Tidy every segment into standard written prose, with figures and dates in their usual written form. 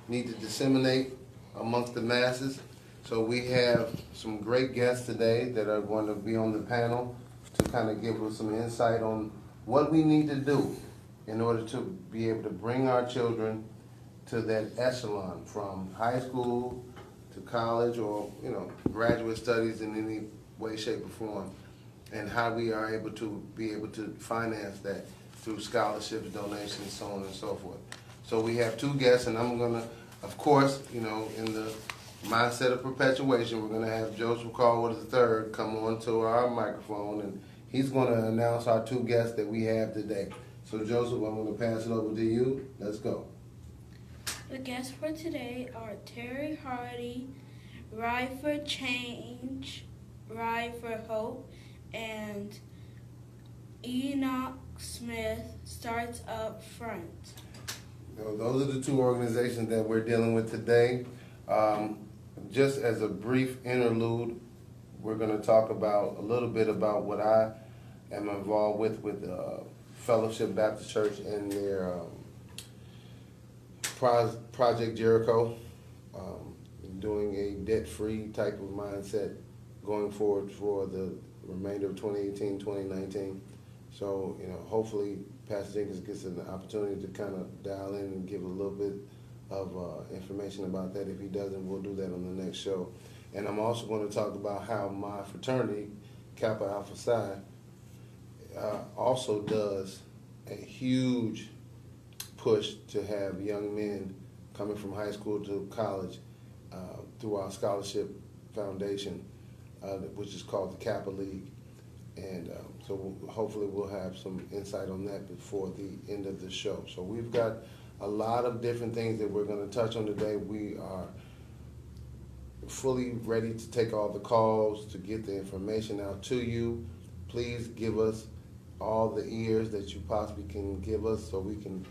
need to disseminate amongst the masses. So we have some great guests today that are going to be on the panel to kind of give us some insight on what we need to do in order to be able to bring our children to that echelon from high school to college or, graduate studies in any way, shape, or form, and how we are able to finance that through scholarships, donations, so on and so forth. So we have two guests, and I'm gonna, of course, in the mindset of perpetuation, we're gonna have Joseph Caldwell III come on to our microphone, and he's gonna announce our two guests that we have today. So Joseph, I'm gonna pass it over to you. Let's go. The guests for today are Terry Hardy, Ride for Change, Ride for Hope, and Enoch Smith Starts Up Front. Those are the two organizations that we're dealing with today. Just as a brief interlude, we're going to talk about a little bit about what I am involved with Fellowship Baptist Church and their Project Jericho, doing a debt-free type of mindset going forward for the remainder of 2018, 2019. So, hopefully Pastor Jenkins gets an opportunity to kind of dial in and give a little bit of information about that. If he doesn't, we'll do that on the next show. And I'm also going to talk about how my fraternity, Kappa Alpha Psi, also does a huge push to have young men coming from high school to college through our scholarship foundation, which is called the Kappa League. And so hopefully we'll have some insight on that before the end of the show. So we've got a lot of different things that we're going to touch on today. We are fully ready to take all the calls, to get the information out to you. Please give us all the ears that you possibly can give us so we can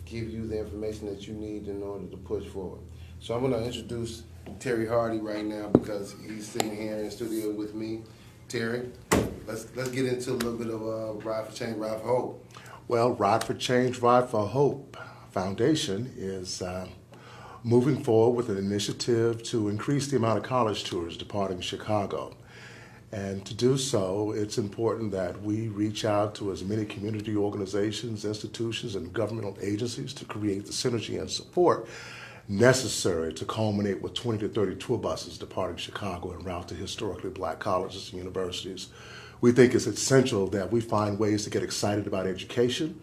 give you the information that you need in order to push forward. So I'm going to introduce Terry Hardy right now because he's sitting here in the studio with me. Terry, let's get into a little bit of Ride for Change, Ride for Hope. Well, Ride for Change, Ride for Hope Foundation is moving forward with an initiative to increase the amount of college tours departing Chicago. And to do so, it's important that we reach out to as many community organizations, institutions, and governmental agencies to create the synergy and support necessary to culminate with 20 to 30 tour buses departing Chicago en route to historically black colleges and universities. We think it's essential that we find ways to get excited about education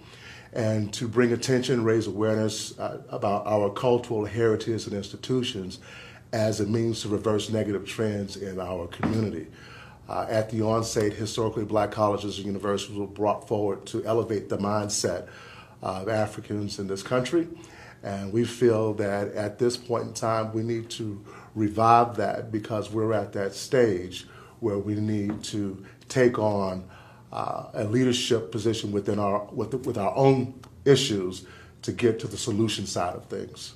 and to bring attention, raise awareness about our cultural heritage and institutions as a means to reverse negative trends in our community. At the onset, historically black colleges and universities were brought forward to elevate the mindset of Africans in this country. And we feel that at this point in time, we need to revive that because we're at that stage where we need to take on a leadership position within with our own issues to get to the solution side of things.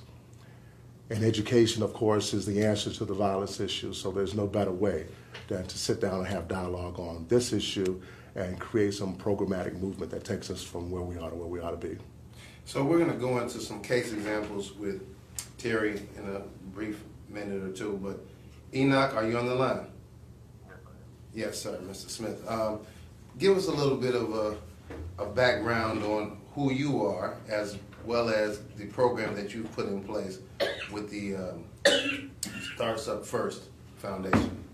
And education, of course, is the answer to the violence issue, so there's no better way than to sit down and have dialogue on this issue and create some programmatic movement that takes us from where we are to where we ought to be. So we're going to go into some case examples with Terry in a brief minute or two, but Enoch, are you on the line? Yes, sir, Mr. Smith. Give us a little bit of a background on who you are, as well as the program that you've put in place with the Starts Up First Foundation.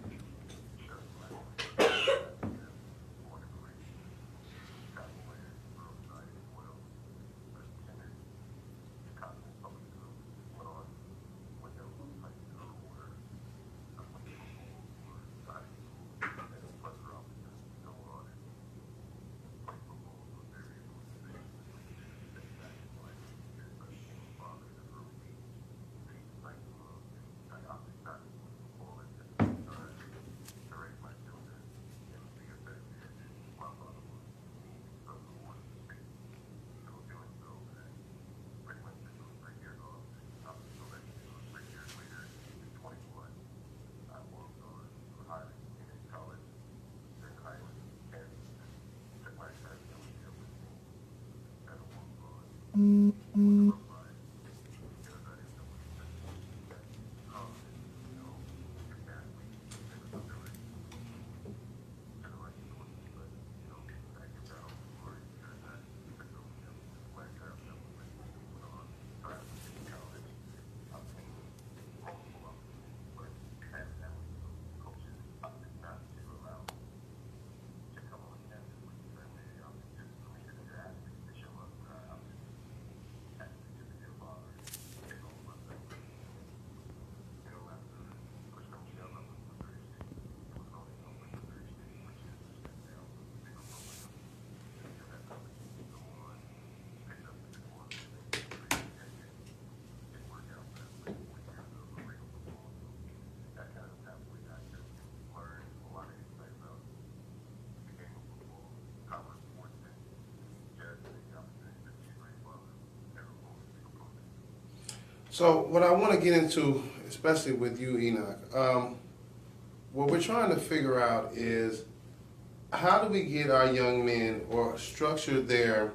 So what I want to get into, especially with you, Enoch, what we're trying to figure out is how do we get our young men or structure their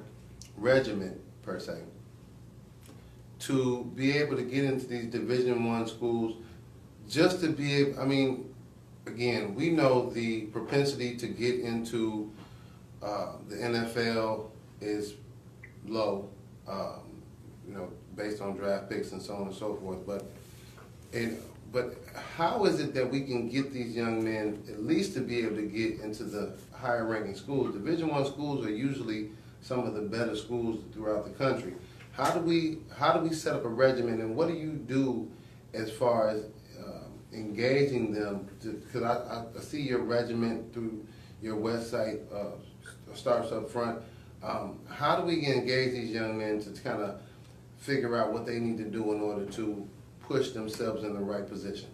regiment, per se, to be able to get into these Division I schools, just to be able, I mean, again, we know the propensity to get into the NFL is low, based on draft picks and so on and so forth. But how is it that we can get these young men at least to be able to get into the higher ranking schools? Division I schools are usually some of the better schools throughout the country. How do we set up a regimen, and what do you do as far as engaging them? Because I see your regiment through your website starts up front. How do we engage these young men to kind of figure out what they need to do in order to push themselves in the right position?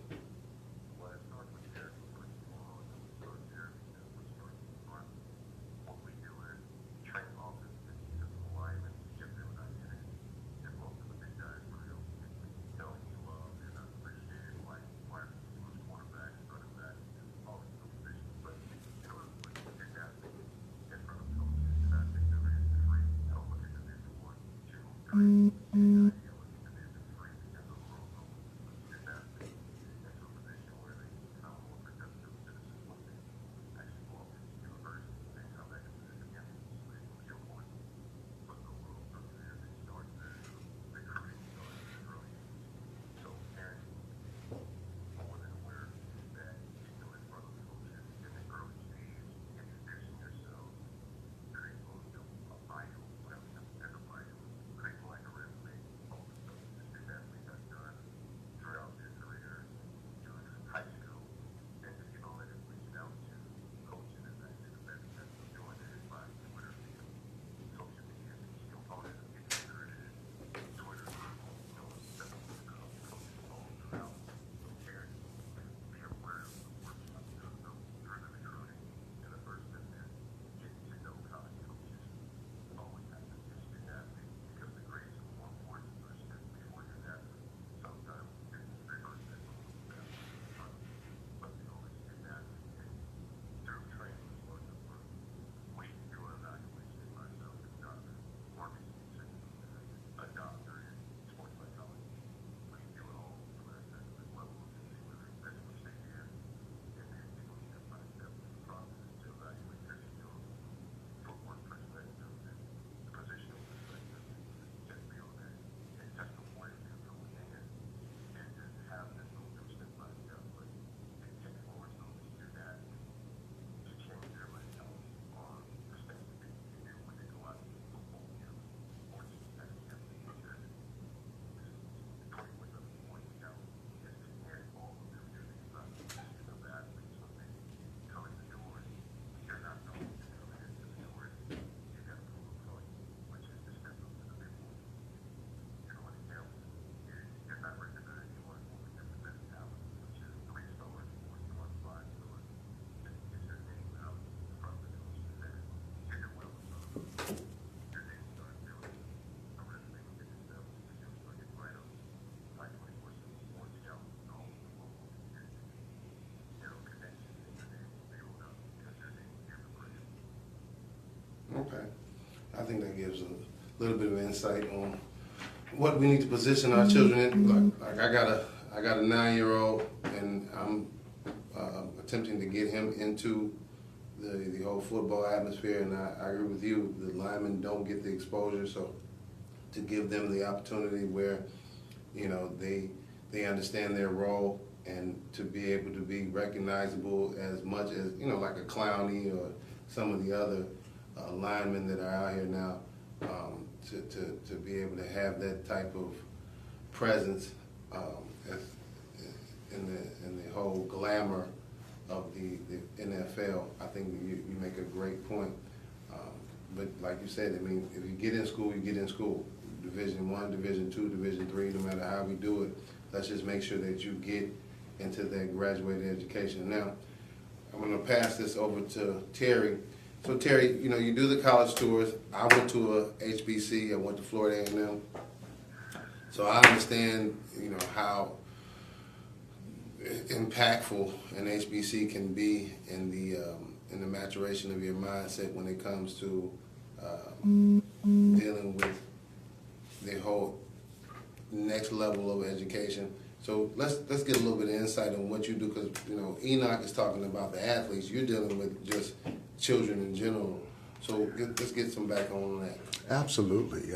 Okay, I think that gives a little bit of insight on what we need to position our children in. Like I got a 9-year-old, and I'm attempting to get him into the whole football atmosphere. And I agree with you. The linemen don't get the exposure, so to give them the opportunity where they understand their role and to be able to be recognizable as much as like a Clowney or some of the other linemen that are out here now, to be able to have that type of presence in the whole glamour of the NFL. I think you make a great point. But like you said, I mean, if you get in school, you get in school. Division I, Division II, Division III, no matter how we do it, let's just make sure that you get into that graduated education. Now, I'm going to pass this over to Terry. So Terry, you do the college tours. I went to a HBC. I went to Florida A&M. So I understand, how impactful an HBC can be in the maturation of your mindset when it comes to dealing with the whole next level of education. So let's get a little bit of insight on what you do, because Enoch is talking about the athletes. You're dealing with just children in general. So let's get some background on that. Absolutely.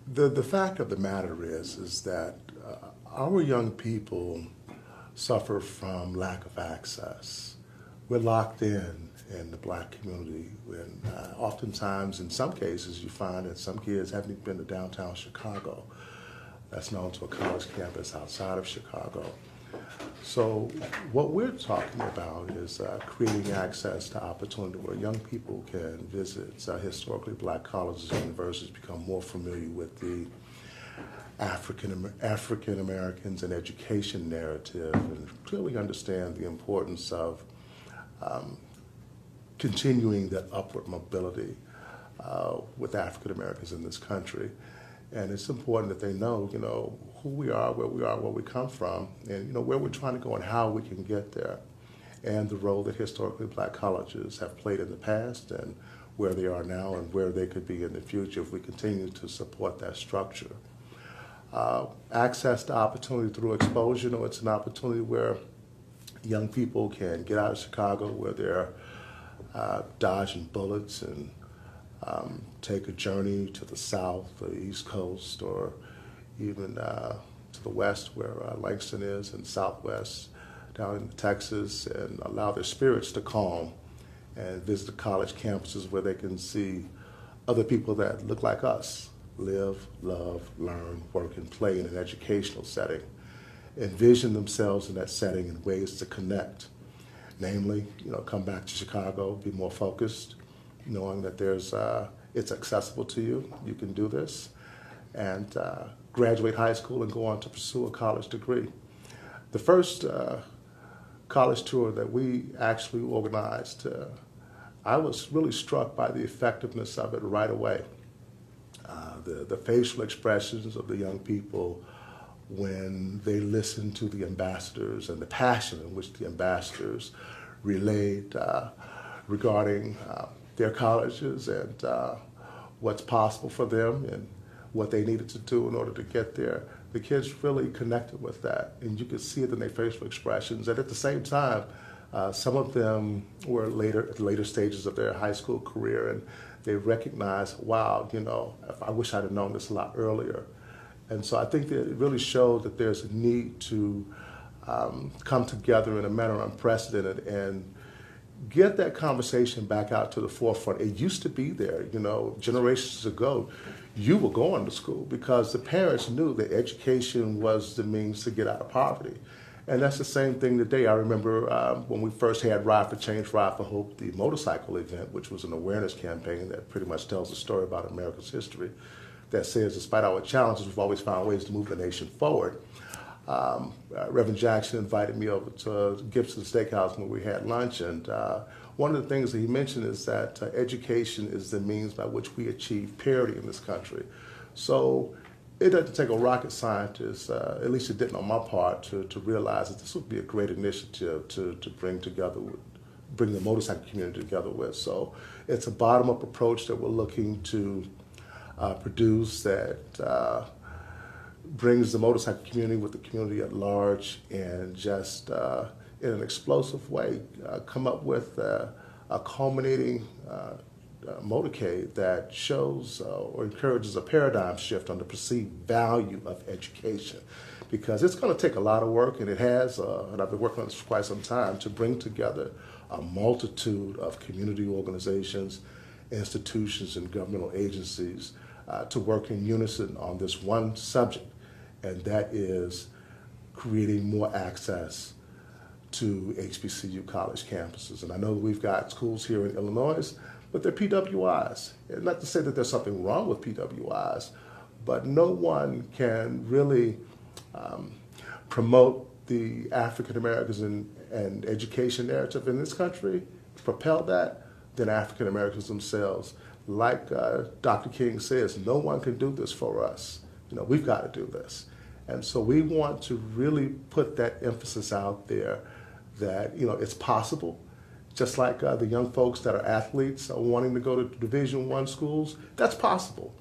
The fact of the matter is that our young people suffer from lack of access. We're locked in the black community, and oftentimes, in some cases, you find that some kids haven't even been to downtown Chicago. That's known to a college campus outside of Chicago. So what we're talking about is creating access to opportunity where young people can visit historically black colleges and universities, become more familiar with the African Americans and education narrative, and clearly understand the importance of continuing that upward mobility with African Americans in this country. And it's important that they know, who we are, where we come from, and where we're trying to go and how we can get there, and the role that historically black colleges have played in the past, and where they are now, and where they could be in the future if we continue to support that structure. Access to opportunity through exposure, it's an opportunity where young people can get out of Chicago, where they're dodging bullets, and take a journey to the south, the East Coast, or even to the west where Langston is, and southwest down in Texas, and allow their spirits to calm and visit the college campuses where they can see other people that look like us, live, love, learn, work, and play in an educational setting. Envision themselves in that setting in ways to connect. Namely, come back to Chicago, be more focused, knowing that it's accessible to you, you can do this, and graduate high school and go on to pursue a college degree. The first college tour that we actually organized, I was really struck by the effectiveness of it right away. The facial expressions of the young people when they listened to the ambassadors, and the passion in which the ambassadors relayed regarding their colleges and what's possible for them and what they needed to do in order to get there. The kids really connected with that, and you could see it in their facial expressions. And at the same time, some of them were at the later stages of their high school career, and they recognized, wow, I wish I'd have known this a lot earlier. And so I think that it really showed that there's a need to come together in a manner unprecedented and get that conversation back out to the forefront. It used to be there, generations ago. You were going to school because the parents knew that education was the means to get out of poverty. And that's the same thing today. I remember when we first had Ride for Change, Ride for Hope, the motorcycle event, which was an awareness campaign that pretty much tells a story about America's history, that says, despite our challenges, we've always found ways to move the nation forward. Reverend Jackson invited me over to Gibson Steakhouse when we had lunch, and one of the things that he mentioned is that education is the means by which we achieve parity in this country. So it doesn't take a rocket scientist, at least it didn't on my part, to realize that this would be a great initiative to bring the motorcycle community together with. So it's a bottom-up approach that we're looking to produce that brings the motorcycle community with the community at large, and just in an explosive way come up with a culminating motorcade that shows or encourages a paradigm shift on the perceived value of education. Because it's going to take a lot of work, and it has, and I've been working on this for quite some time, to bring together a multitude of community organizations, institutions, and governmental agencies to work in unison on this one subject, and that is creating more access to HBCU college campuses. And I know we've got schools here in Illinois, but they're PWIs. And not to say that there's something wrong with PWIs, but no one can really promote the African Americans and education narrative in this country, propel that, than African Americans themselves. like Dr. King says, no one can do this for us. We've got to do this. And so we want to really put that emphasis out there that, it's possible. Just like the young folks that are athletes are wanting to go to Division I schools, that's possible.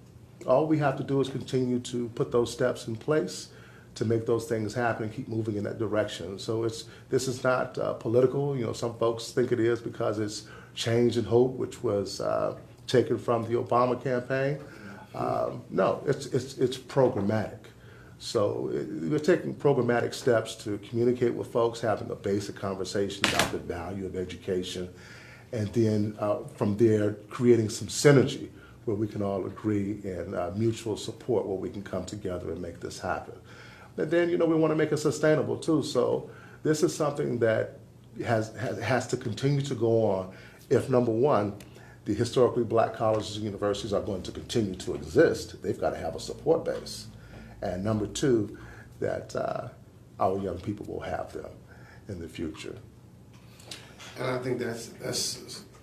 All we have to do is continue to put those steps in place to make those things happen and keep moving in that direction. So this is not political. Some folks think it is because it's Change and Hope, which was taken from the Obama campaign. No, it's programmatic. So we're taking programmatic steps to communicate with folks, having a basic conversation about the value of education, and then from there creating some synergy where we can all agree and mutual support where we can come together and make this happen. And then, we want to make it sustainable too. So this is something that has to continue to go on if, number one, the historically black colleges and universities are going to continue to exist. They've got to have a support base. And number two, that our young people will have them in the future. And I think that's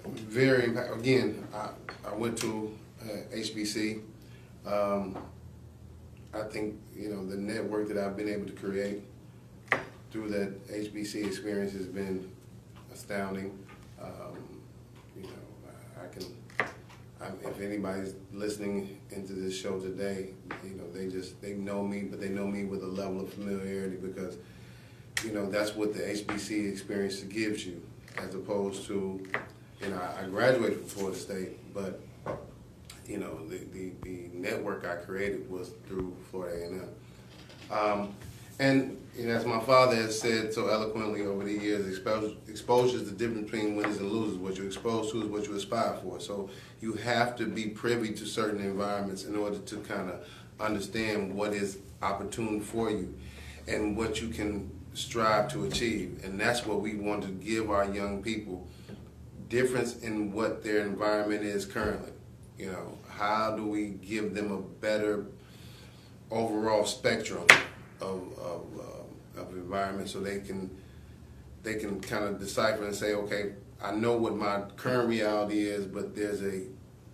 very impactful. Again, I went to HBC. I think, the network that I've been able to create through that HBC experience has been astounding. If anybody's listening into this show today, they know me, but they know me with a level of familiarity because, that's what the HBC experience gives you, as opposed to, I graduated from Florida State, but, the network I created was through Florida A&M. And as my father has said so eloquently over the years, exposure is the difference between winners and losers. What you're exposed to is what you aspire for. So you have to be privy to certain environments in order to kind of understand what is opportune for you and what you can strive to achieve. And that's what we want to give our young people, difference in what their environment is currently. How do we give them a better overall spectrum of environment so they can kind of decipher and say, okay, I know what my current reality is, but there's a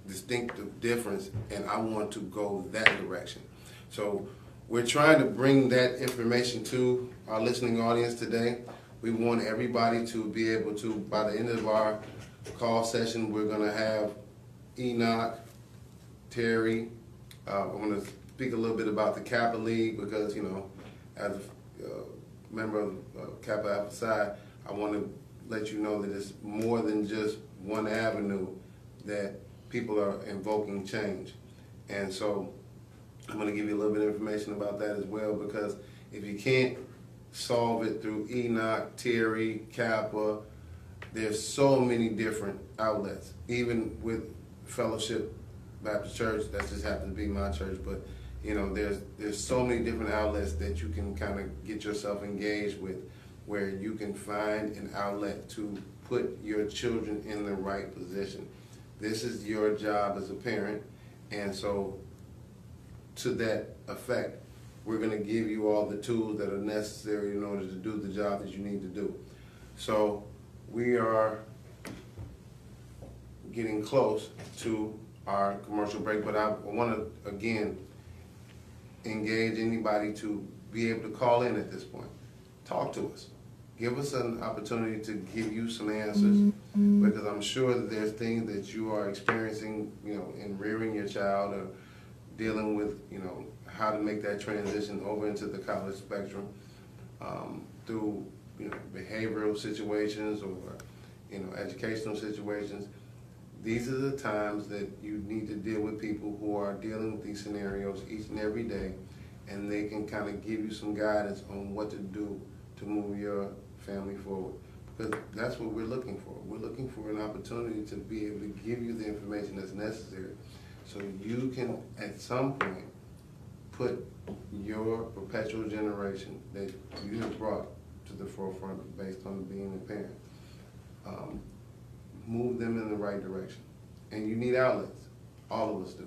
distinctive difference, and I want to go that direction. So we're trying to bring that information to our listening audience today. We want everybody to be able to, by the end of our call session, we're going to have Enoch, Terry. I'm going to speak a little bit about the Kappa League because, as a member of Kappa Alpha Psi, I want to let you know that it's more than just one avenue that people are invoking change. And so I'm going to give you a little bit of information about that as well, because if you can't solve it through Enoch, Terry, Kappa, there's so many different outlets. Even with Fellowship Baptist Church, that just happens to be my church, but there's so many different outlets that you can kind of get yourself engaged with, where you can find an outlet to put your children in the right position. This is your job as a parent, and so to that effect, we're going to give you all the tools that are necessary in order to do the job that you need to do. So we are getting close to our commercial break, but I want to, again, engage anybody to be able to call in at this point. Talk to us. Give us an opportunity to give you some answers, because I'm sure that there's things that you are experiencing, in rearing your child or dealing with, how to make that transition over into the college spectrum through, behavioral situations or, educational situations. These are the times that you need to deal with people who are dealing with these scenarios each and every day, and they can kind of give you some guidance on what to do to move your family forward. Because that's what we're looking for. We're looking for an opportunity to be able to give you the information that's necessary so you can, at some point, put your perpetual generation that you have brought to the forefront based on being a parent, move them in the right direction. And you need outlets. All of us do.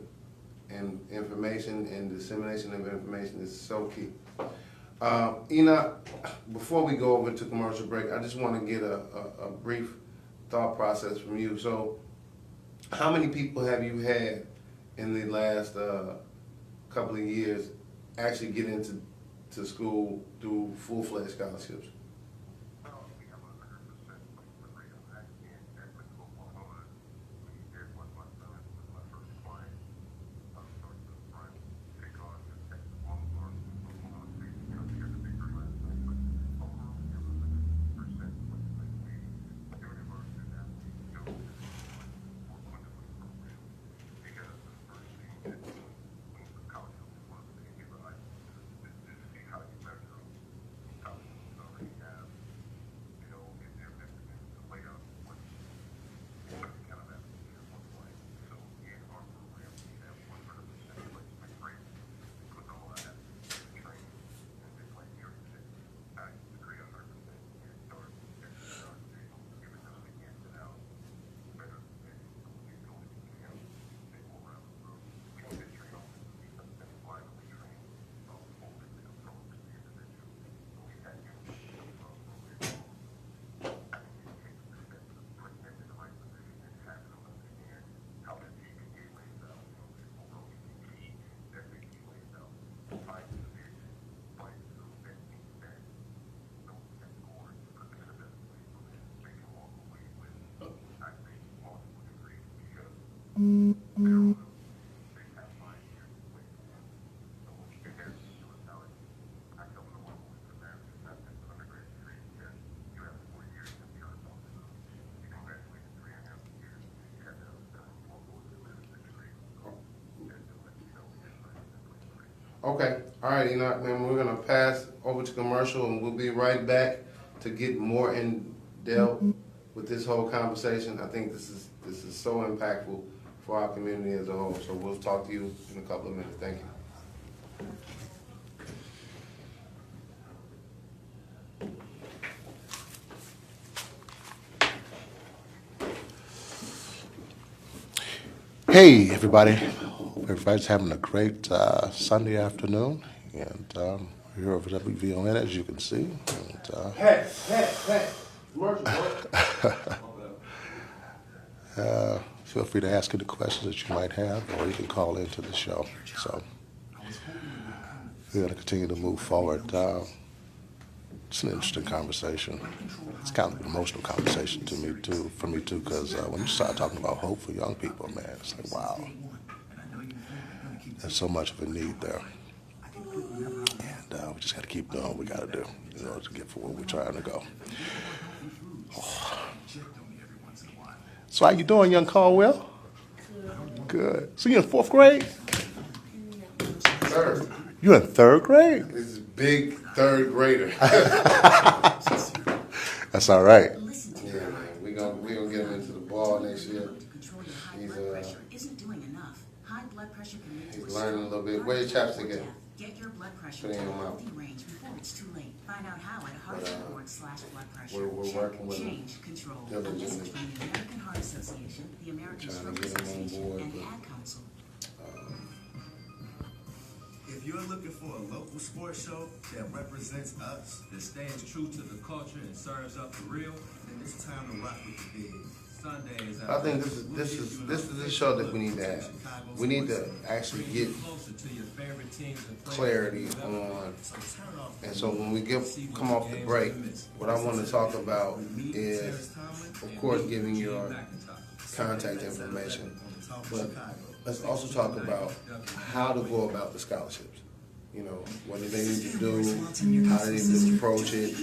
And information and dissemination of information is so key. Enoch, before we go over to commercial break, I just want to get a brief thought process from you. So How many people have you had in the last couple of years actually get into school through full-fledged scholarships? Okay. All right, Enoch, man, we're going to pass over to commercial, and we'll be right back to get more in depth with this whole conversation. I think this is so impactful for our community as a whole. So we'll talk to you in a couple of minutes. Thank you. Hey, everybody. Hope everybody's having a great Sunday afternoon. And we're here over WVON, as you can see. And, Hey. Commercial, feel free to ask any questions that you might have, or you can call into the show. So we're going to continue to move forward. It's an interesting conversation. It's kind of an emotional conversation for me too, because when you start talking about hope for young people, man, it's like, wow, there's so much of a need there, and we just got to keep doing what we got to do in order to get for where we're trying to go. Oh. So how you doing, young Caldwell? Good. So you're in 4th grade? Third. You're in 3rd grade? This is big 3rd grader. That's all right. Yeah, man. We gonna get him into the ball next year. He's learning a little bit. Where your chapstick at? Get your blood pressure Put it to in a your mouth. healthy range before it's too late. Find out how at heart.org/blood pressure. We're working with him. Change control. A diligently. message from the American Heart Association, the American Trying to Stroke get him on Association, board, and the but- Ad Council. If you're looking for a local sports show that represents us, that stays true to the culture and serves up the real, then it's time to rock with the big. Sundays. I think this is the show that we need to have. We need to actually get closer to your favorite teams and players. clarity on. And so when we come off the break, what I want to talk about is, of course, giving your contact information, but let's also talk about how to go about the scholarships. You know, what do they need to do, how they need to approach it,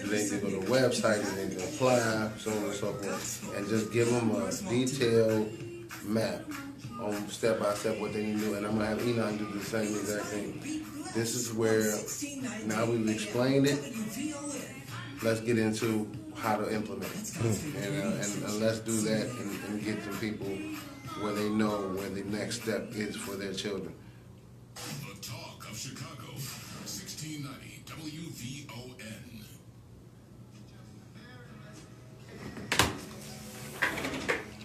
do they need to go to the website, do they need to apply, so on and so forth, and just give them a detailed map on step by step what they need to do. And I'm gonna have Enoch do the same exact thing. This is where, now we've explained it, let's get into how to implement it. And let's do that and get some people where they know where the next step is for their children. The talk of Chicago, 1690 WVON.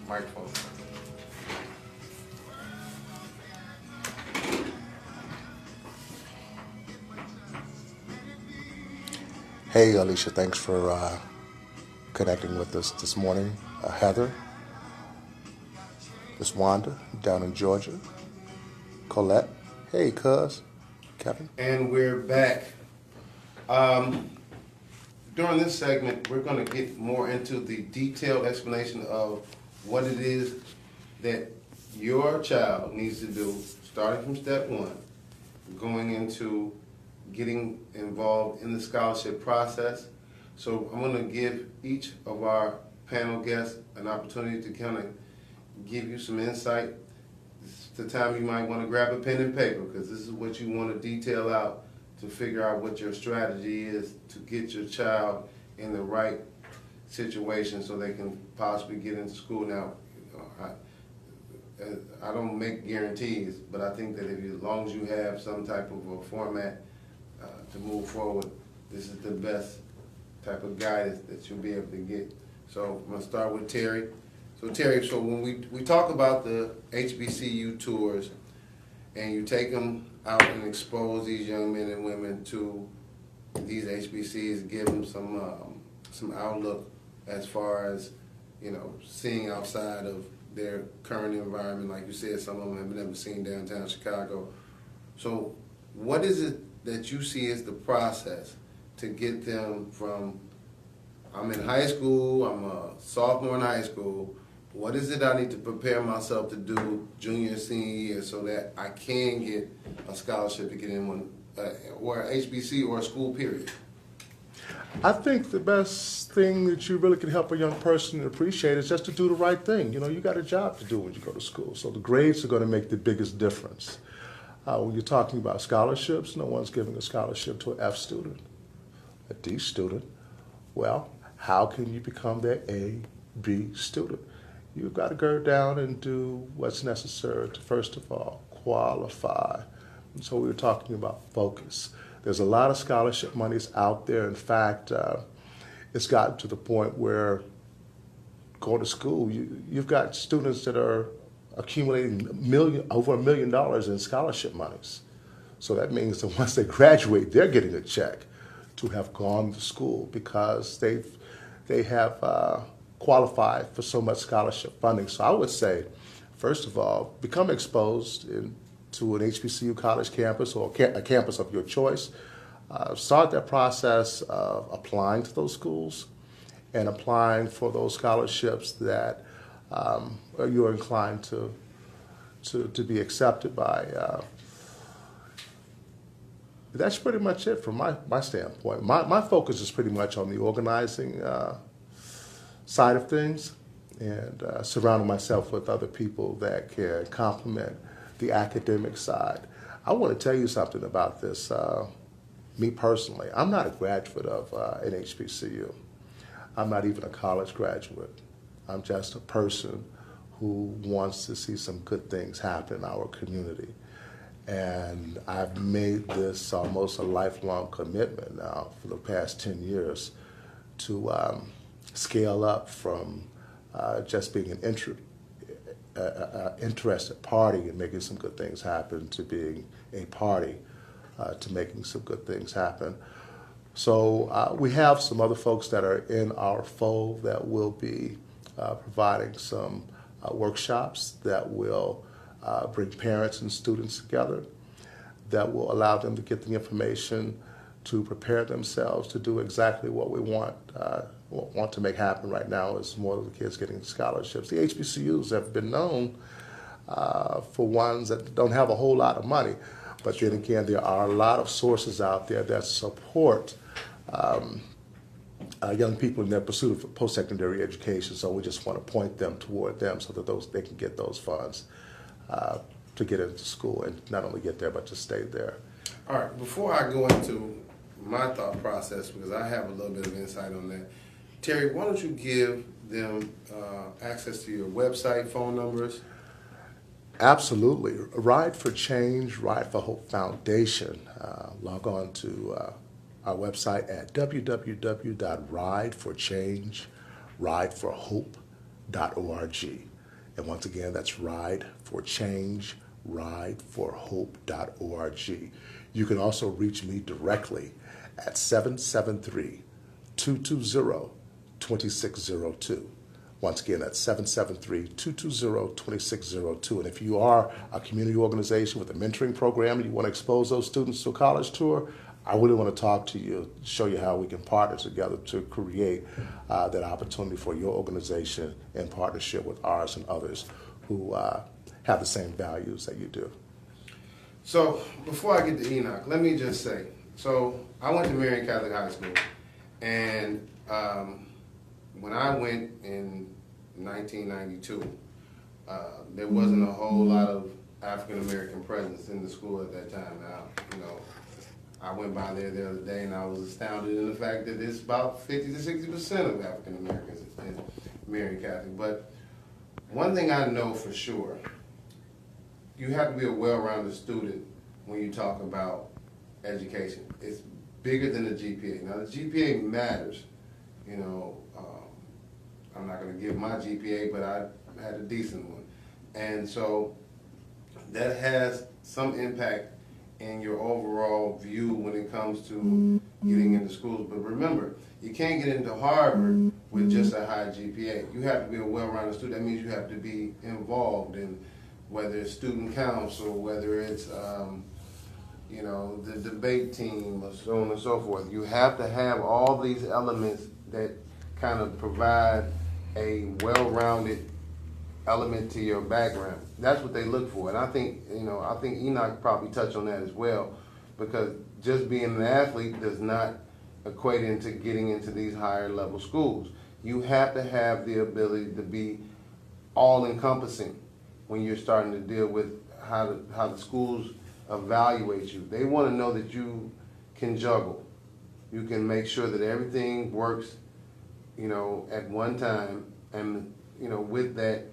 Microphone. Hey, Alicia, thanks for connecting with us this morning. Heather, Miss Wanda down in Georgia. Colette. Hey, cuz. Kevin. And we're back. During this segment, we're going to get more into the detailed explanation of what it is that your child needs to do, starting from step one, going into getting involved in the scholarship process. So I'm going to give each of our panel guests an opportunity to kind of give you some insight. This is the time you might want to grab a pen and paper, because this is what you want to detail out to figure out what your strategy is to get your child in the right situation so they can possibly get into school. Now, I don't make guarantees, but I think that as long as you have some type of a format to move forward, this is the best type of guidance that you'll be able to get. So I'm going to start with Terry. So Terry, so when we talk about the HBCU tours, and you take them out and expose these young men and women to these HBCs, give them some outlook as far as, you know, seeing outside of their current environment. Like you said, some of them have never seen downtown Chicago. So what is it that you see as the process to get them from, I'm in high school, I'm a sophomore in high school, what is it I need to prepare myself to do junior and senior year so that I can get a scholarship to get in one, or a HBC or a school period? I think the best thing that you really can help a young person appreciate is just to do the right thing. You know, you got a job to do when you go to school, so the grades are going to make the biggest difference. When you're talking about scholarships, no one's giving a scholarship to an F student, a D student. Well, how can you become that A, B student? You've got to go down and do what's necessary to, first of all, qualify. And so we were talking about focus. There's a lot of scholarship monies out there. In fact, it's gotten to the point where going to school, you've got students that are accumulating over $1 million in scholarship monies. So that means that once they graduate, they're getting a check to have gone to school because they have qualified for so much scholarship funding. So I would say, first of all, become exposed to an HBCU college campus or a campus of your choice. Start that process of applying to those schools and applying for those scholarships that you're inclined to be accepted by. That's pretty much it from my standpoint. My focus is pretty much on the organizing side of things and surrounding myself with other people that can complement the academic side. I want to tell you something about this. Me personally, I'm not a graduate of an HBCU. I'm not even a college graduate. I'm just a person who wants to see some good things happen in our community. And I've made this almost a lifelong commitment now for the past 10 years to scale up from just being an interested party in making some good things happen to being a party to making some good things happen. So we have some other folks that are in our fold that will be providing some workshops that will bring parents and students together, that will allow them to get the information to prepare themselves to do exactly what we want to make happen right now is more of the kids getting scholarships. The HBCUs have been known for ones that don't have a whole lot of money, but then again, there are a lot of sources out there that support young people in their pursuit of post-secondary education, so we just want to point them toward them so that they can get those funds to get into school and not only get there, but to stay there. All right, before I go into my thought process, because I have a little bit of insight on that, Terry, why don't you give them access to your website, phone numbers? Absolutely. Ride for Change, Ride for Hope Foundation. Log on to our website at www.rideforchange.rideforhope.org. And once again, that's Ride for Change, rideforhope.org. You can also reach me directly at 773-220-2602. Once again, that's 773-220-2602. And if you are a community organization with a mentoring program and you want to expose those students to a college tour, I really want to talk to you, show you how we can partner together to create that opportunity for your organization in partnership with ours and others who have the same values that you do. So before I get to Enoch, let me just say, so I went to Marion Catholic High School, and when I went in 1992, there wasn't a whole lot of African American presence in the school at that time. Now, you know, I went by there the other day and I was astounded in the fact that it's about 50 to 60% of African Americans in Marion Catholic. But one thing I know for sure, you have to be a well-rounded student when you talk about education. It's bigger than the GPA. Now, the GPA matters. You know, I'm not going to give my GPA, but I had a decent one. And so that has some impact in your overall view when it comes to getting into schools. But remember, you can't get into Harvard with just a high GPA. You have to be a well-rounded student. That means you have to be involved in whether it's student council, whether it's you know, the debate team, or so on and so forth. You have to have all these elements that kind of provide a well-rounded element to your background. That's what they look for. And I think, you know, I think Enoch probably touched on that as well, because just being an athlete does not equate into getting into these higher level schools. You have to have the ability to be all-encompassing when you're starting to deal with how the schools evaluate you. They want to know that you can juggle. You can make sure that everything works, you know, at one time, and you know, with that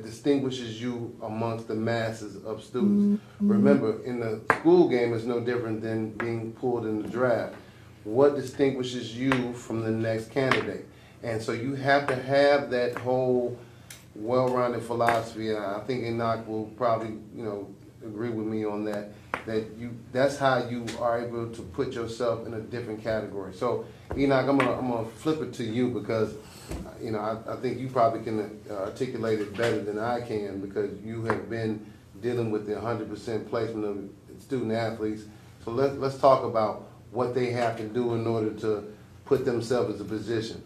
distinguishes you amongst the masses of students. Remember, in the school game, it's no different than being pulled in the draft. What distinguishes you from the next candidate? And so you have to have that whole well-rounded philosophy. And I think Enoch will probably, you know, agree with me on that. That's how you are able to put yourself in a different category. So Enoch, I'm gonna flip it to you, because you know, I think you probably can articulate it better than I can, because you have been dealing with the 100% placement of student athletes. So let's talk about what they have to do in order to put themselves in a position.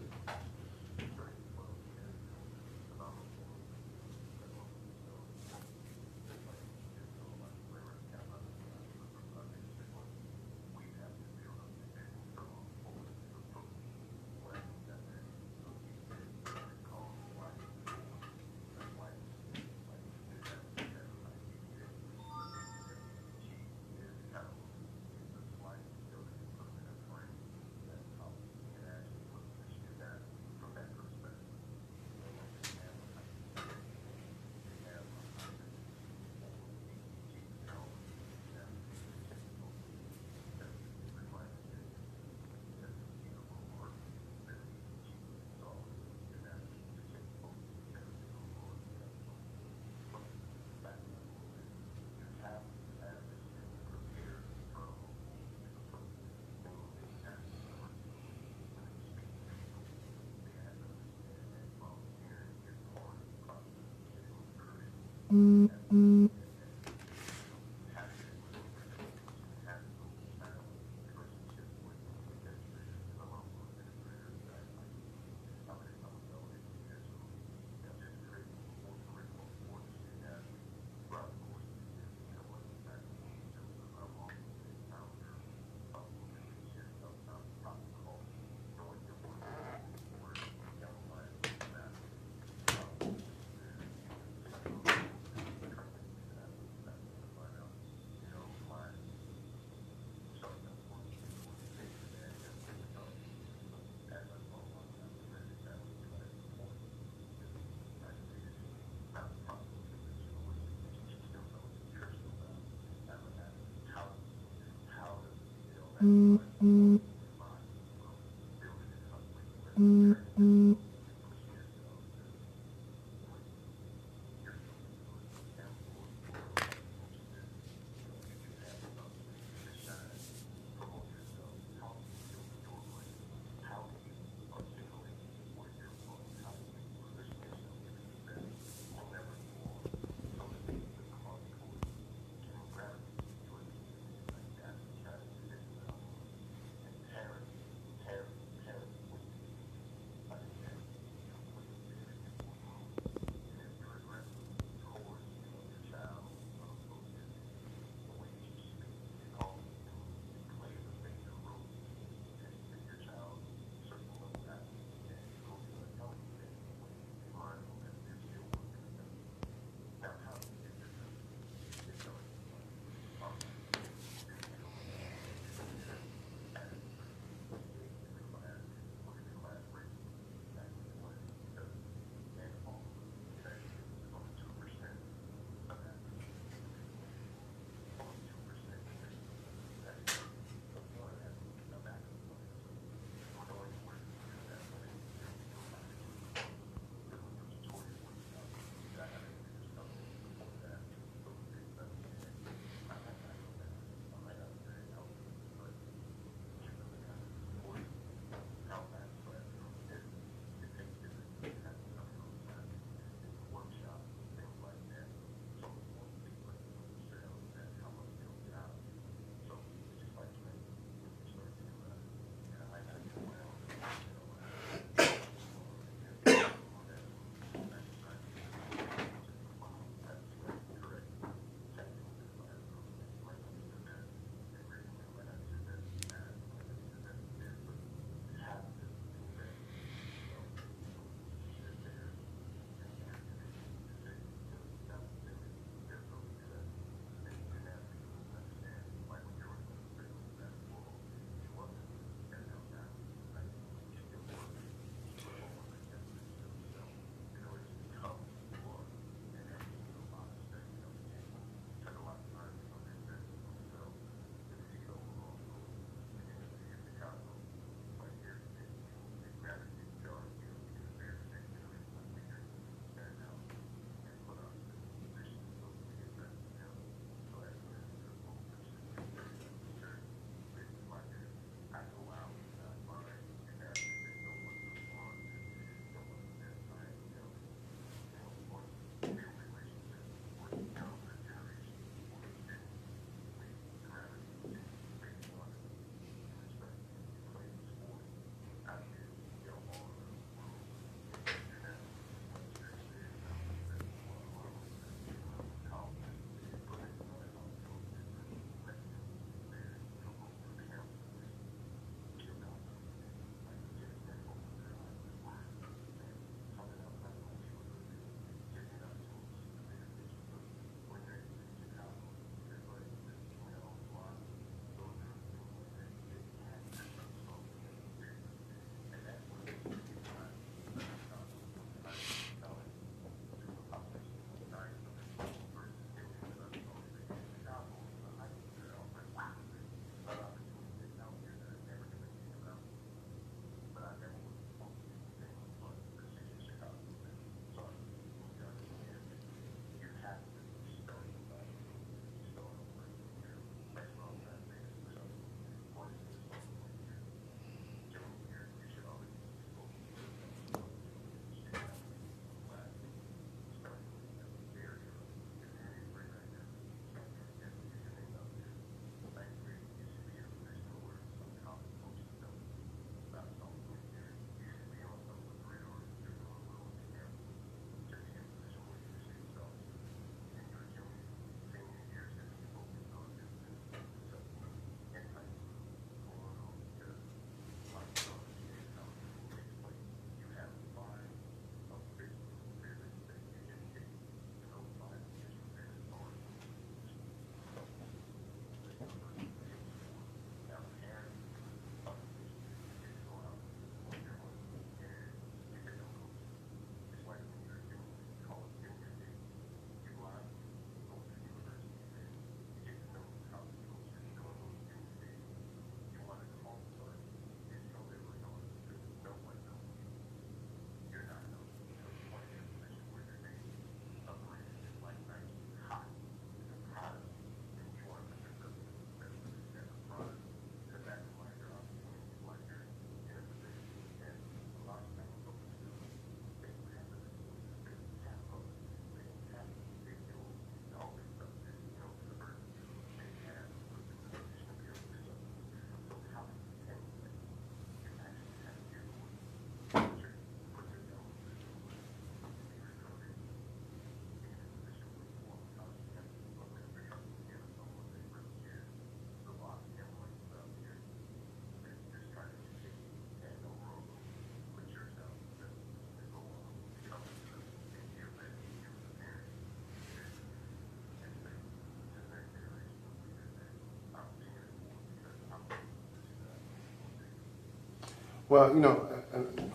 Well,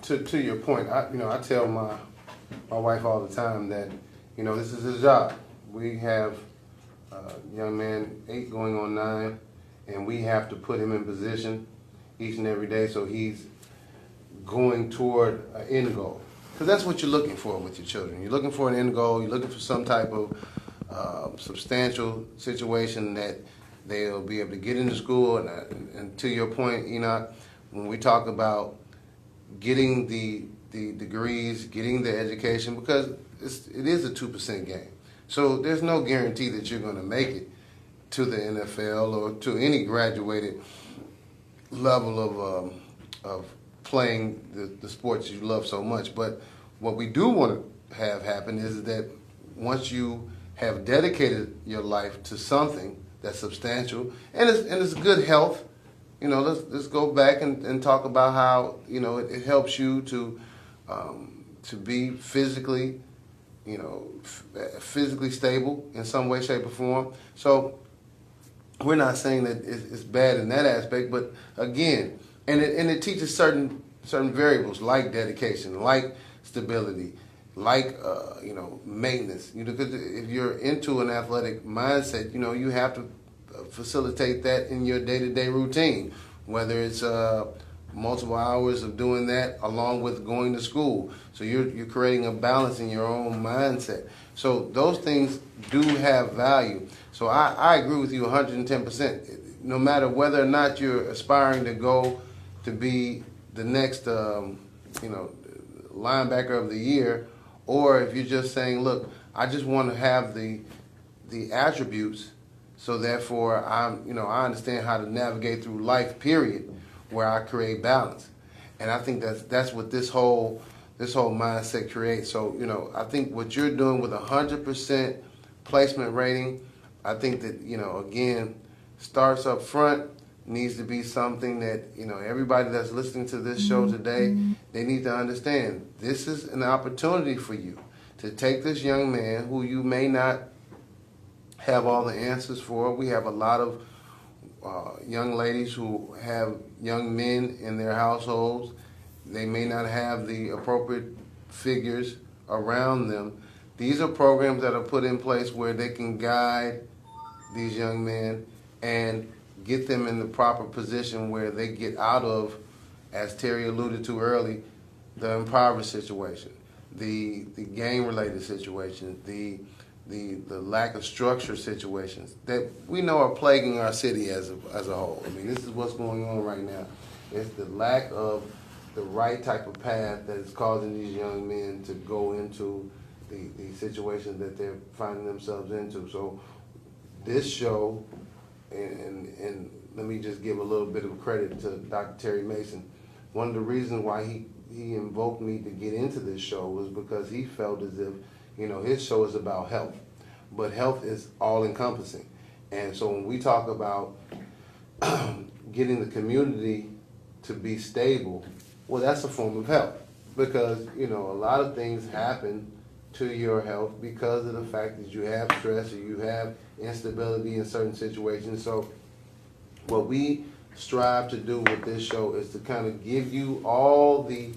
to your point, I tell my wife all the time that, this is his job. We have a young man, 8 going on 9, and we have to put him in position each and every day so he's going toward an end goal. Because that's what you're looking for with your children. You're looking for an end goal. You're looking for some type of substantial situation that they'll be able to get into school. And to your point, Enoch, when we talk about getting the degrees, getting the education, because it is a 2% game. So there's no guarantee that you're going to make it to the NFL or to any graduated level of playing the sports you love so much. But what we do want to have happen is that once you have dedicated your life to something that's substantial and it's good health, let's go back and talk about how it helps you to be physically physically stable in some way, shape, or form. So we're not saying that it's bad in that aspect, but again, and it teaches certain variables like dedication, like stability, like maintenance. Because if you're into an athletic mindset, you have to facilitate that in your day-to-day routine, whether it's multiple hours of doing that along with going to school. So you're creating a balance in your own mindset. So those things do have value. So I agree with you 110%. No matter whether or not you're aspiring to go to be the next linebacker of the year, or if you're just saying, look, I just want to have the attributes, so therefore I understand how to navigate through life, period, where I create balance. And I think that's what this whole mindset creates. So, I think what you're doing with 100% placement rating, I think that, again, starts up front needs to be something that, everybody that's listening to this show today, they need to understand. This is an opportunity for you to take this young man who you may not have all the answers for. We have a lot of young ladies who have young men in their households. They may not have the appropriate figures around them. These are programs that are put in place where they can guide these young men and get them in the proper position where they get out of, as Terry alluded to early, the impoverished situation, the gang-related situation, the lack of structure situations that we know are plaguing our city as a whole. I mean, this is what's going on right now. It's the lack of the right type of path that is causing these young men to go into the situations that they're finding themselves into. So this show, and let me just give a little bit of credit to Dr. Terry Mason. One of the reasons why he invoked me to get into this show was because he felt as if, his show is about health, but health is all-encompassing. And so when we talk about getting the community to be stable, well, that's a form of health, because, a lot of things happen to your health because of the fact that you have stress or you have instability in certain situations. So what we strive to do with this show is to kind of give you all the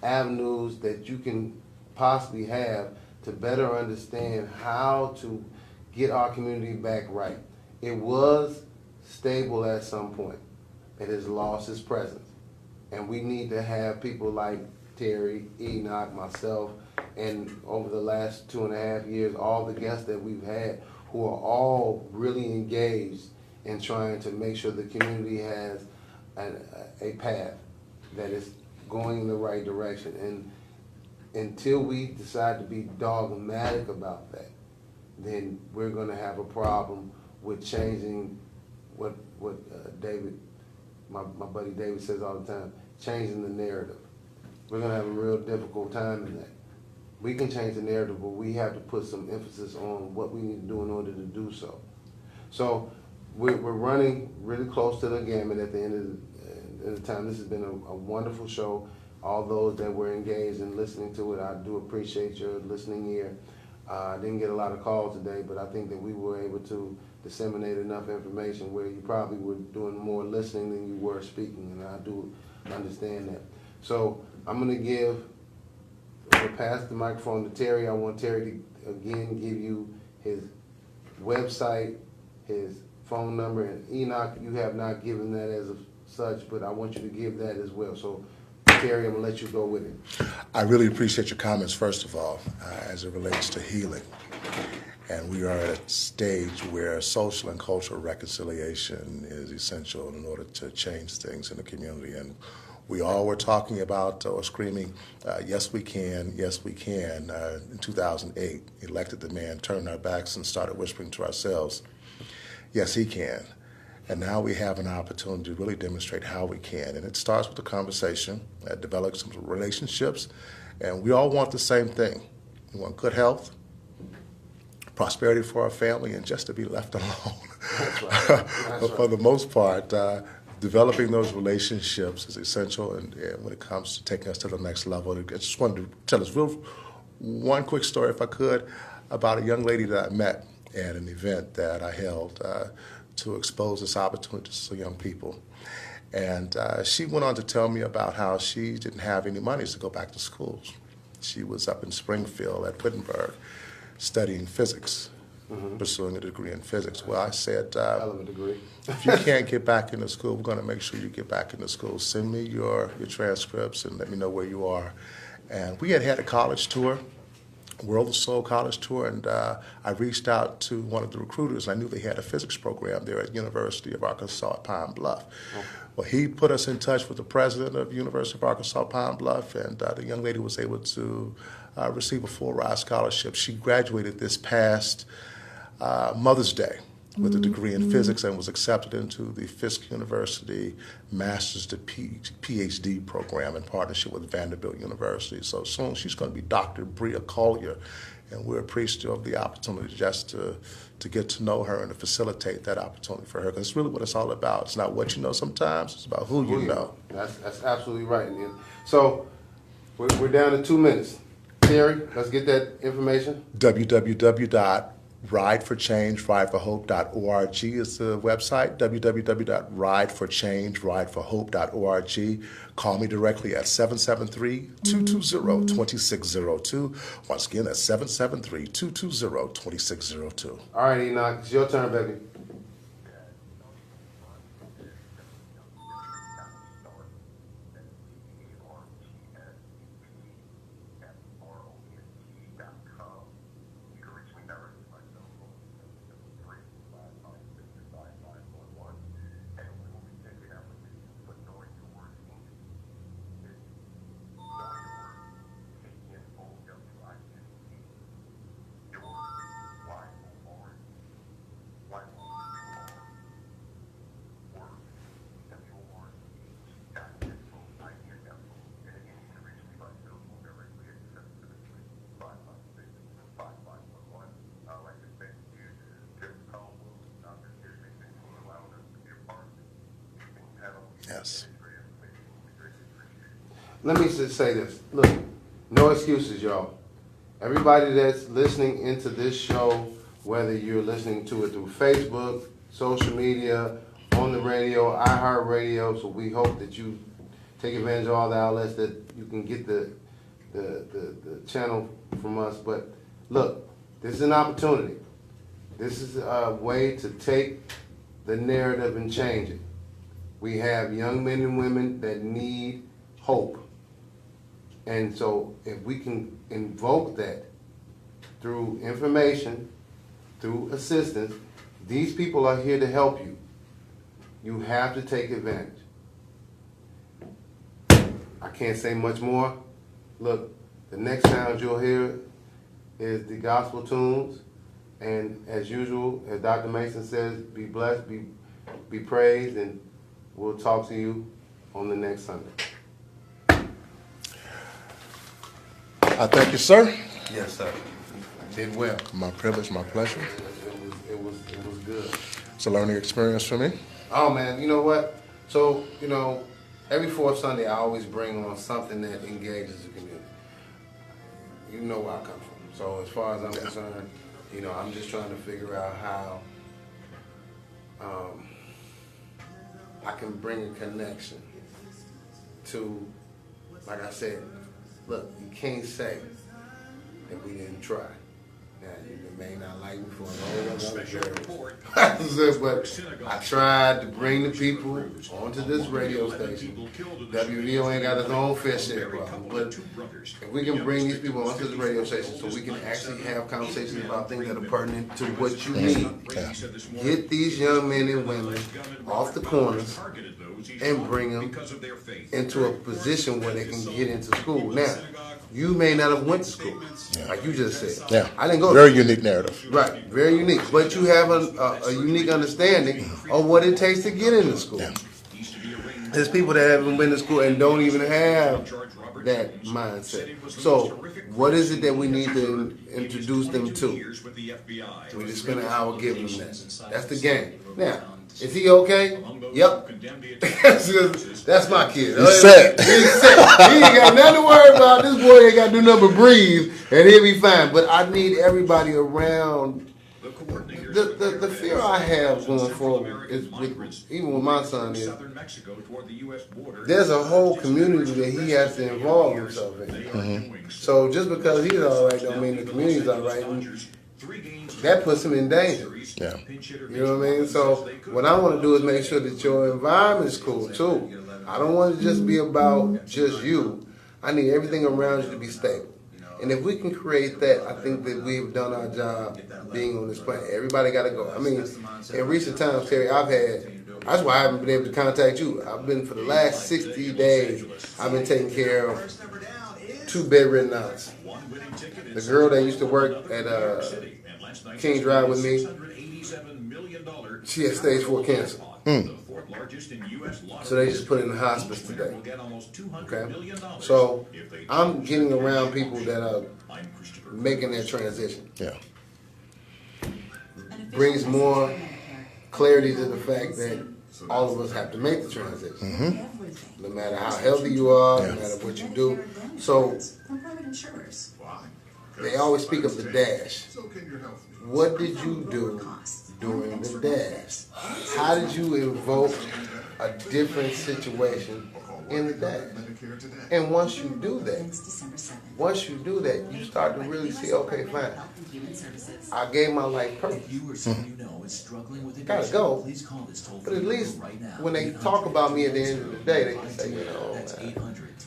avenues that you can possibly have to better understand how to get our community back right. It was stable at some point. It has lost its presence. And we need to have people like Terry, Enoch, myself, and over the last 2.5 years, all the guests that we've had who are all really engaged in trying to make sure the community has a path that is going in the right direction. And until we decide to be dogmatic about that, then we're going to have a problem with changing what David, my buddy David says all the time, changing the narrative. We're going to have a real difficult time in that. We can change the narrative, but we have to put some emphasis on what we need to do in order to do so. So we're running really close to the gamut at the end of the time. This has been a wonderful show. All those that were engaged in listening to it, I do appreciate your listening ear. I didn't get a lot of calls today, but I think that we were able to disseminate enough information where you probably were doing more listening than you were speaking, and I do understand that. So I'm gonna pass the microphone to Terry. I want Terry to again give you his website, his phone number, and Enoch, you have not given that as of such, but I want you to give that as well. So Terry, I'm gonna let you go with it. I really appreciate your comments, first of all, as it relates to healing. And we are at a stage where social and cultural reconciliation is essential in order to change things in the community. And we all were talking about or screaming, yes we can, in 2008. Elected the man, turned our backs and started whispering to ourselves, yes he can. And now we have an opportunity to really demonstrate how we can. And it starts with a conversation, develop some relationships, and we all want the same thing. We want good health, prosperity for our family, and just to be left alone. That's right. But for the most part, developing those relationships is essential, and when it comes to taking us to the next level. I just wanted to tell us one quick story, if I could, about a young lady that I met at an event that I held to expose this opportunity to young people. And she went on to tell me about how she didn't have any money to go back to school. She was up in Springfield at Wittenberg studying physics, pursuing a degree in physics. Well, I said, Hell of a degree. if you can't get back into school, we're going to make sure you get back into school. Send me your transcripts and let me know where you are. And we had a college tour, World of Soul college tour, and I reached out to one of the recruiters. I knew they had a physics program there at University of Arkansas at Pine Bluff. Well, he put us in touch with the president of University of Arkansas Pine Bluff, and the young lady was able to receive a full-ride scholarship. She graduated this past Mother's Day with a degree in physics and was accepted into the Fisk University Master's to PhD program in partnership with Vanderbilt University. So soon she's going to be Dr. Bria Collier, and we're appreciative of the opportunity just to get to know her and to facilitate that opportunity for her, because it's really what it's all about. It's not what you know sometimes, it's about who you know. That's absolutely right. And so we're down to 2 minutes. Terry, let's get that information. www.rideforchange.rideforhope.org is the website. www.rideforchange.rideforhope.org. Call me directly at 773-220-2602. Once again, that's 773-220-2602. All right, Enoch, it's your turn, baby. Yes. Let me just say this. Look, no excuses, y'all. Everybody that's listening into this show, whether you're listening to it through Facebook, social media, on the radio, iHeart Radio, so we hope that you take advantage of all the outlets that you can get the channel from us. But look, this is an opportunity. This is a way to take the narrative and change it. We have young men and women that need hope. And so if we can invoke that through information, through assistance, these people are here to help you. You have to take advantage. I can't say much more. Look, the next sound you'll hear is the gospel tunes. And as usual, as Dr. Mason says, be blessed, be praised, and we'll talk to you on the next Sunday. I thank you, sir. Yes, sir. Did well. My privilege, my pleasure. It was good. It's a learning experience for me. Oh man, you know what? So, every fourth Sunday I always bring on something that engages the community. You know where I come from. So as far as I'm concerned, I'm just trying to figure out how I can bring a connection to like I said, look, you can't say that we didn't try. Now, you may not like me for a whole but I tried to bring the people onto this radio station. WVON ain't got its own fair share problem, but if we can bring these people onto the radio station so we can actually have conversations about things that are pertinent to what you need, get these young men and women off the corners and bring them into a position where they can get into school. Now, you may not have went to school, like you just said. Yeah, I didn't go. Very unique narrative. Right, very unique. But you have a unique understanding of what it takes to get into school. Yeah. There's people that haven't been to school and don't even have that mindset. So, what is it that we need to introduce them to? We just spend an hour giving them that. That's the game. Now, is he okay? Yep. That's my kid. He's set. He's set. He ain't got nothing to worry about. This boy ain't got to do nothing but breathe, and he'll be fine. But I need everybody around. The fear I have going forward is even with my son is there's a whole community that he has to involve himself in. Mm-hmm. So just because he's all right don't mean the community's all right. That puts him in danger. Yeah. You know what I mean? So what I want to do is make sure that your environment is cool too. I don't want it to just be about just you. I need everything around you to be stable. And if we can create that, I think that we've done our job being on this planet. Everybody got to go. I mean, in recent times, Terry, that's why I haven't been able to contact you. I've been, for the last 60 days, I've been taking care of 2 bedridden aunts. The girl that used to work at King Drive with me, she had stage 4 cancer. So they just put her in the hospice today. Okay? So I'm getting around people that are making that transition. Yeah. Brings more clarity to the fact that all of us have to make the transition. Mm-hmm. No matter how healthy you are, no matter what you do. So they always speak of the dash. What did you do during the dash? How did you invoke a different situation in the dash? And once you do that, you start to really see, okay, fine. I gave my life purpose. Gotta go. But at least when they talk about me at the end of the day, they can say, you know,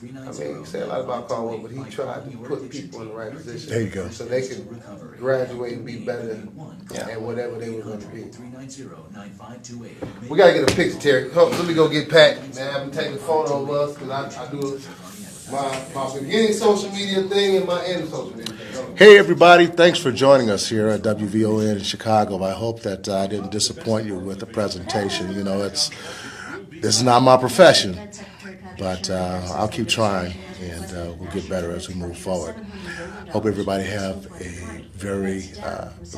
I mean, he said a lot about Carl, but he tried to put people in the right position. There you go. So they could graduate and be better at whatever they were going to be. We got to get a picture, Terry. Let me go get Pat. Man, I've been taking a photo of us because I do my beginning social media thing and my end social media thing. Hey, everybody. Thanks for joining us here at WVON in Chicago. I hope that I didn't disappoint you with the presentation. You know, this is not my profession, but I'll keep trying, and we'll get better as we move forward. Hope everybody have a very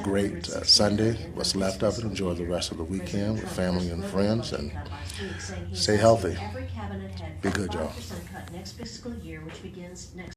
great Sunday, what's left of it. Enjoy the rest of the weekend with family and friends, and stay healthy. Be good, y'all.